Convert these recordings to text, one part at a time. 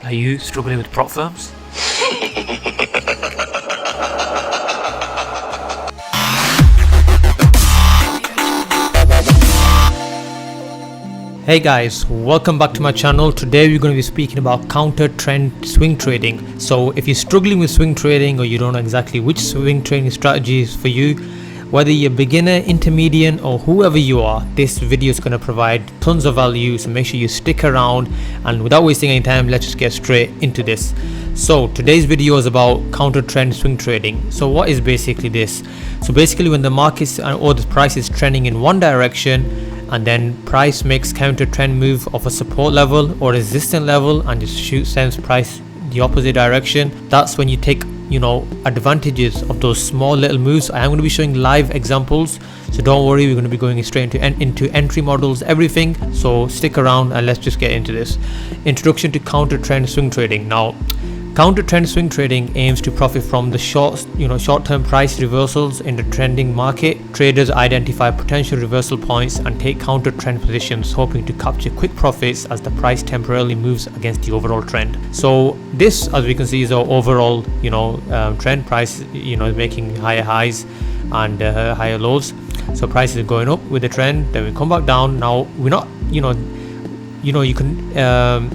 Are you struggling with prop firms? Hey guys, welcome back to my channel. Today we're going to be speaking about counter trend swing trading. So if you're struggling with swing trading or you don't know exactly which swing trading strategy is for you, whether you're beginner, intermediate or whoever you are, this video is going to provide tons of value, so make sure you stick around. And without wasting any time, let's just get straight into this. So today's video is about counter trend swing trading. So what is basically this? So basically when the markets or the price is trending in one direction and then price makes counter trend move of a support level or resistance level and just sends price the opposite direction, that's when you take advantages of those small little moves. I am going to be showing live examples, so don't worry, we're going to be going straight into entry models, everything. So stick around and let's just get into this. Introduction to counter trend swing trading. Now counter trend swing trading aims to profit from the short-term price reversals in the trending market. Traders identify potential reversal points and take counter trend positions, hoping to capture quick profits as the price temporarily moves against the overall trend. So this, as we can see, is our overall trend. Price is making higher highs and higher lows. So price is going up with the trend, then we come back down. Now we're not you can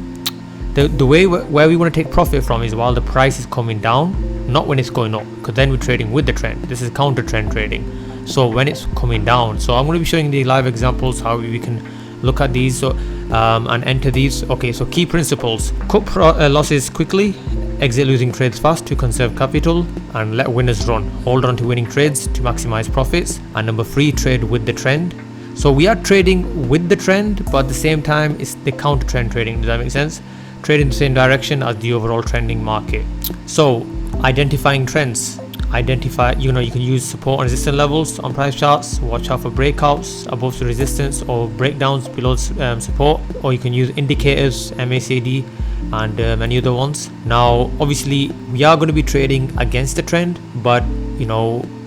the way where we want to take profit from is while the price is coming down, not when it's going up, because then we're trading with the trend. This is counter trend trading. So when it's coming down, so I'm going to be showing the live examples how we can look at these and enter these. Okay, so key principles: cut losses quickly, exit losing trades fast to conserve capital, and let winners run. Hold on to winning trades to maximize profits. And number 3, trade with the trend. So we are trading with the trend, but at the same time it's the counter trend trading. Does that make sense? Trade in the same direction as the overall trending market. So identifying trends, you can use support and resistance levels on price charts. Watch out for breakouts above the resistance or breakdowns below support, or you can use indicators, MACD and many other ones. Now obviously we are going to be trading against the trend, but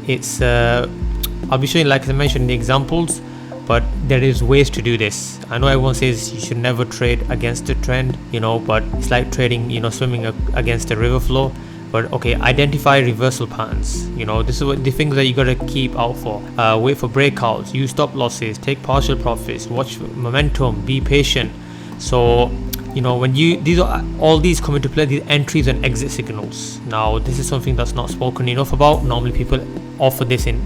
it's I'll be showing, like I mentioned, the examples, but there is ways to do this. I know everyone says you should never trade against the trend, but it's like trading, swimming against the river flow. But okay, identify reversal patterns. This is what the things that you got to keep out for. Wait for breakouts, use stop losses, take partial profits, watch momentum, be patient. So when all these come into play, these entries and exit signals. Now this is something that's not spoken enough about. Normally people offer this in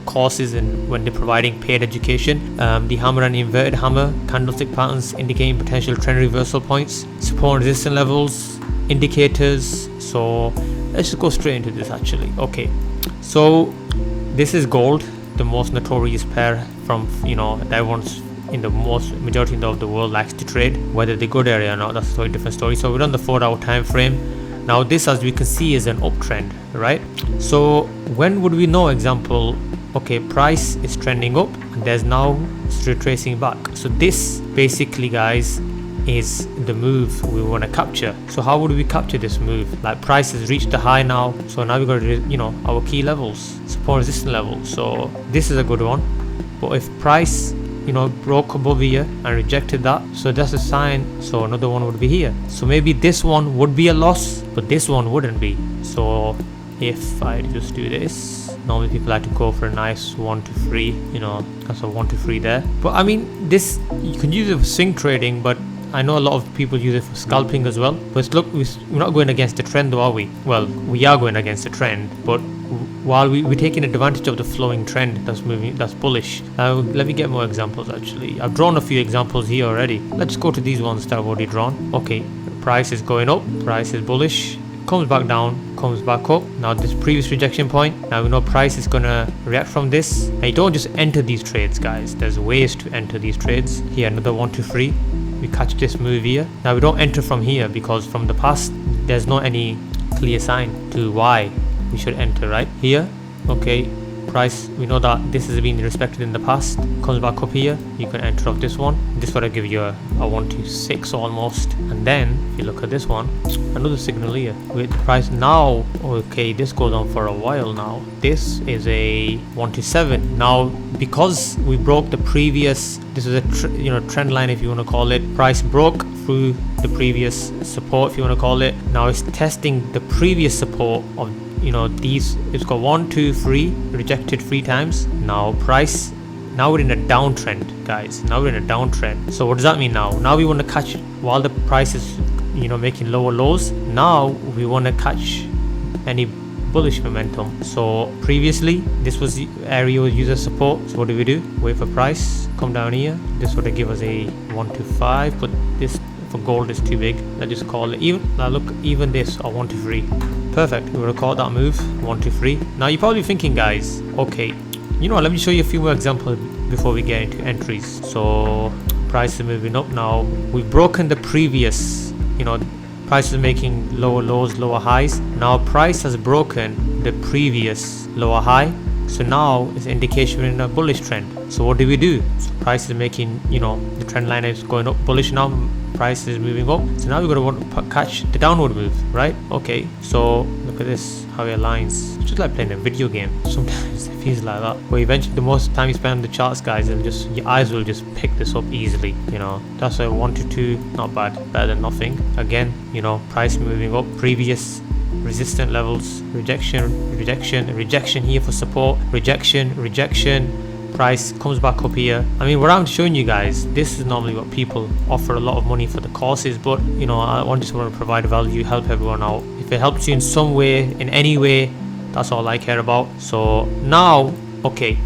courses and when they're providing paid education. The hammer and inverted hammer candlestick patterns indicating potential trend reversal points, support and resistance levels, indicators. So let's just go straight into this actually. Okay, so this is gold, the most notorious pair from that everyone's in the majority of the world likes to trade. Whether they're good area or not, that's a totally different story. So we're on the 4-hour time frame. Now this, as we can see, is an uptrend, right? So when would we know? Example, okay, price is trending up and there's now retracing back. So this basically, guys, is the move we want to capture. So how would we capture this move? Like price has reached the high now, so now we got our key levels, support resistance levels. So this is a good one. But if price broke above here and rejected that, so that's a sign. So another one would be here. So maybe this one would be a loss, but this one wouldn't be. So if I just do this, normally people like to go for a nice 1 to 3, that's a 1 to 3 there. But I mean, this you can use it for swing trading, but I know a lot of people use it for scalping as well. But look, we're not going against the trend, though, are we? Well, we are going against the trend, but while we're taking advantage of the flowing trend that's moving, that's bullish. Let me get more examples actually. I've drawn a few examples here already. Let's go to these ones that I've already drawn. Okay, price is going up, price is bullish, comes back down, comes back up. Now this previous rejection point, now we know price is gonna react from this. And you don't just enter these trades, guys. There's ways to enter these trades. Here, another 1 to 3. We catch this move here. Now we don't enter from here because from the past there's not any clear sign to why we should enter. Right here, okay, price, we know that this has been respected in the past, comes back up here, you can enter off this one. This would give you a 1 to 6 almost. And then if you look at this one, another signal here with price now. Okay, this goes on for a while now. This is a 1 to 7 now, because we broke the previous, this is a trend line if you want to call it. Price broke through the previous support, if you want to call it. Now it's testing the previous support of, you know, these. It's got 1 2 3 rejected 3 times. Now price, now we're in a downtrend, guys. Now we're in a downtrend. So what does that mean now? Now we want to catch while the price is, you know, making lower lows. Now we want to catch any bullish momentum. So previously this was the area with user support. So what do? Wait for price, come down here. This would give us a 1 to 5, but this for gold is too big. Let's just call it even. Now look, even this, or 1 to 3. Perfect. We will call that move 1 to 3. Now you're probably thinking, guys, okay, you know what, let me show you a few more examples before we get into entries. So price is moving up now. We've broken the previous, you know, price is making lower lows, lower highs. Now price has broken the previous lower high. So now it's an indication we're in a bullish trend. So what do? So price is making, you know, the trend line is going up bullish now. Price is moving up. So now we're going to want to catch the downward move, right? Okay, so look at this, how it aligns. It's just like playing a video game. Sometimes it feels like that. But eventually, the most time you spend on the charts, guys, it'll just, your eyes will just pick this up easily. You know, that's a 1 to 2, not bad, better than nothing. Again, you know, price moving up. Previous resistant levels, rejection here for support, rejection. Price comes back up here. I mean, what I'm showing you guys, this is normally what people offer a lot of money for the courses, but you know, I just want to provide value, help everyone out. If it helps you in some way, in any way, that's all I care about. So now, okay,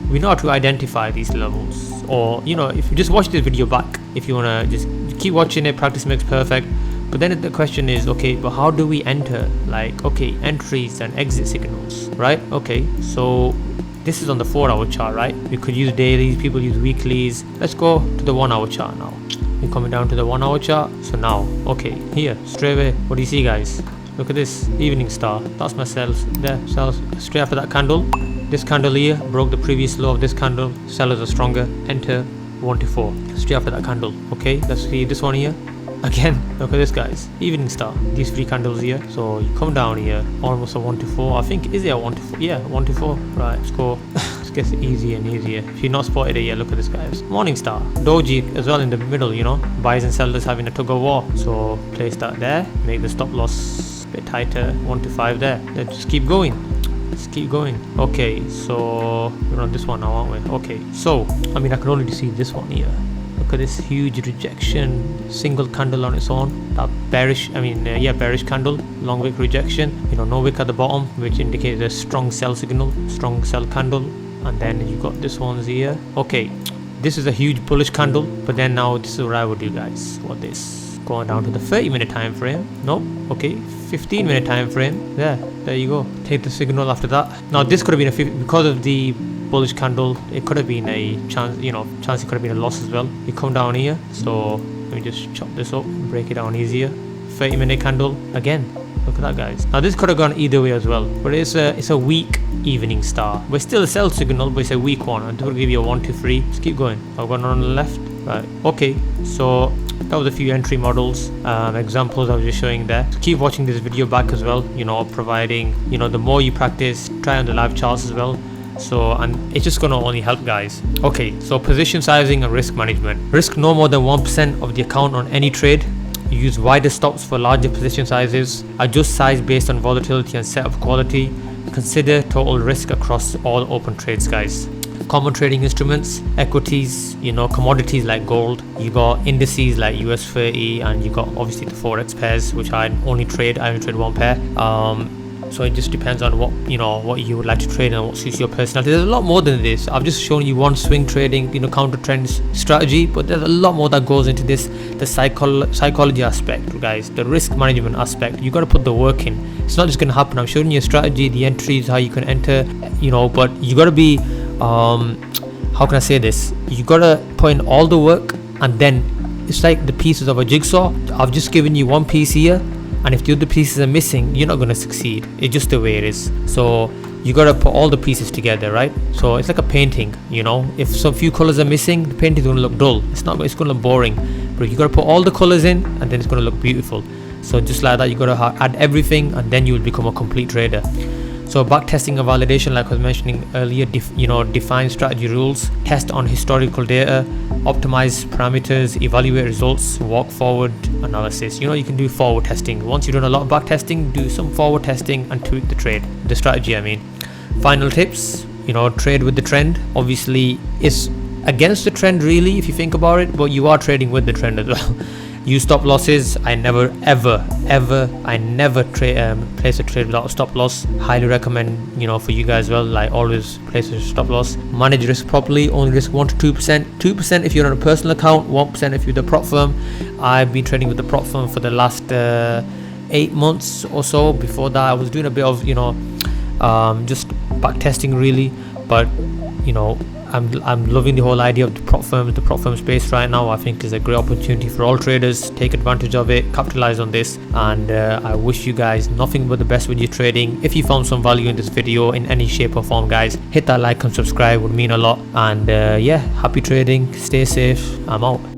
we know how to identify these levels. Or, you know, if you just watch this video back, if you want to just keep watching it, practice makes perfect. But then the question is, okay, but how do we enter? Like, okay, entries and exit signals, right? Okay, so this is on the 4-hour chart, right? We could use dailies, people use weeklies. Let's go to the 1-hour chart now. We're coming down to the 1-hour chart. So now, okay, here, straight away, what do you see, guys? Look at this, evening star. That's my sells there, sells straight after that candle. This candle here broke the previous low of this candle. Sellers are stronger. Enter 1 to 4, straight after that candle. Okay, let's see this one here. Again, look at this, guys, evening star, these 3 candles here. So you come down here, almost a 1 to 4. I think, is it a 1 to 4? Yeah, 1 to 4. Right, let's go. It gets easier and easier. If you're not spotted it yet, look at this, guys. Morning star, doji as well in the middle, you know, buyers and sellers having a tug of war. So place that there, make the stop loss a bit tighter, 1 to 5 there. Let's just keep going. Let's keep going. Okay, so we're on this one now, aren't we? Okay, so I mean, I can only see this one here. Look at this huge rejection, single candle on its own. That bearish, bearish candle, long wick rejection. You know, no wick at the bottom, which indicates a strong sell signal, strong sell candle. And then you got this one's here. Okay, this is a huge bullish candle. But then now this is what I would do, guys. What this? Going down to the 30-minute time frame. Nope. Okay, 15-minute time frame. There you go. Take the signal after that. Now this could have been because of the bullish candle, it could have been a chance, you know, it could have been a loss as well. You come down here, so let me just chop this up and break it down easier. 30-minute candle again. Look at that, guys. Now this could have gone either way as well, but it's a weak evening star. But still a sell signal, but it's a weak one. And it will give you a 1 to 3. Let's keep going. I've gone on the left. Right. Okay. So that was a few entry models, examples I was just showing there. So keep watching this video back as well. You know, providing, you know, the more you practice, try on the live charts as well. So, and it's just going to only help, guys. Okay, so position sizing and risk management. Risk no more than 1% of the account on any trade. Use wider stops for larger position sizes. Adjust size based on volatility and setup quality. Consider total risk across all open trades, guys. Common trading instruments, equities, you know, commodities like gold. You got indices like US 30, and you got obviously the Forex pairs, which I only trade 1 pair. So it just depends on what you would like to trade and what suits your personality. There's a lot more than this. I've just shown you one swing trading, you know, counter trends strategy, but there's a lot more that goes into this. The psychology aspect, guys, the risk management aspect. You got to put the work in. It's not just going to happen. I'm showing you a strategy, the entries, how you can enter, you know, but you got to be, how can I say this? You got to put in all the work, and then it's like the pieces of a jigsaw. I've just given you one piece here, and if the other pieces are missing, you're not going to succeed. It's just the way it is. So you got to put all the pieces together, right? So it's like a painting, you know. If some few colors are missing, the painting is going to look dull. It's going to look boring. But you got to put all the colors in, and then it's going to look beautiful. So just like that, you got to add everything, and then you will become a complete trader. So backtesting and validation, like I was mentioning earlier, define strategy rules, test on historical data, optimize parameters, evaluate results, walk forward analysis. You can do forward testing. Once you've done a lot of back testing, do some forward testing and tweak the strategy. Final tips, trade with the trend. Obviously it's against the trend really if you think about it, but you are trading with the trend as well. Use stop losses. I never place a trade without a stop loss. Highly recommend for you guys as well, like always place a stop loss. Manage risk properly. Only risk 1 to 2%. 2% if you're on a personal account, 1% if you're the prop firm. I've been trading with the prop firm for the last 8 months or so. Before that I was doing a bit of just back testing really, but I'm loving the whole idea of the prop firm space right now. I think is a great opportunity for all traders. Take advantage of it, capitalize on this, and I wish you guys nothing but the best with your trading. If you found some value in this video in any shape or form, guys, hit that like and subscribe, would mean a lot. And yeah, happy trading, stay safe, I'm out.